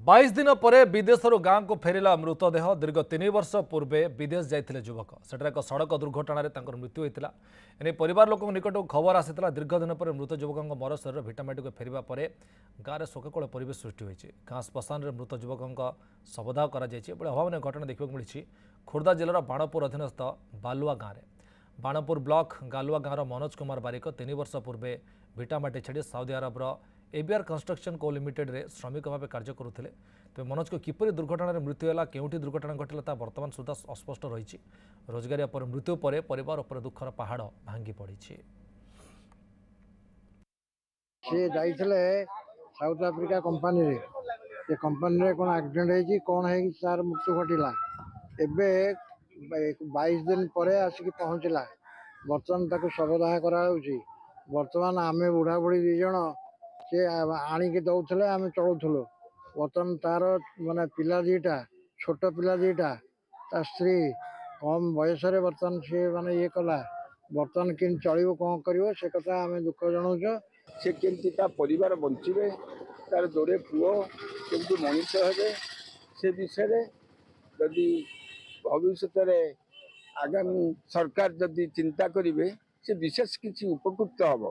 22 दिन पर विदेश गाँ को फेरला मृतदेह दीर्घ 3 वर्ष पूर्वे विदेश जाते युवक सेठार एक सड़क दुर्घटना मृत्यु होता एने परिवार लोक निकट खबर आसाला दीर्घ दिन पर मृत युवक मर शरीर भिटामाटी को फेरवा पर गाँव में शोककूल परिवेश सृष्टि होती गाँ श्मशान में मृत युवक शवदाह कर अभावन घटना देखा मिली खोर्धा जिलार बाणपुर अधीनस्थ बालुआ गाँव में बाणपुर ब्लॉक गालुआ गाँव मनोज कुमार बारिक 3 वर्ष पूर्वे भिटामाटी छाड़ी साउदी अरबर एबीआर कंस्ट्रक्शन को लिमिटेड रे श्रमिक भाव कार्य करुले तेज मनोज को किपरि दुर्घटना मृत्यु है केउठी दुर्घटना घटिला वर्तमान सुधा अस्पष्ट रही रोजगारिया पर मृत्यु पर परिवार उपर दुखर पहाड़ भांगी पड़ी। साउथ आफ्रिका कंपनी रे कंपनी रे कौन एक्सीडेंट है कौन है तार मृत्यु घटला एबे 22 दिन पर आसिक पहुँचला बर्तमान ताको शवदाह करा बर्तमान आमे बुढ़ा बुढ़ी दी जन सी आणिकी दौले आम चलुलु बर्तमान तार माने पिला दीटा छोट पिला दीटा ता स्त्री कम बयस बर्तमान सी माने ये कला बर्तमान कि चलो कौन कर से कथा आम दुख जनाऊँ से केमती परिवार बंचे तार जोड़े पुओ केमती मनीष हे से विषय जदि भविष्य आगामी सरकार जदि चिंता करेंगे से विशेष किसी उपकृत हम।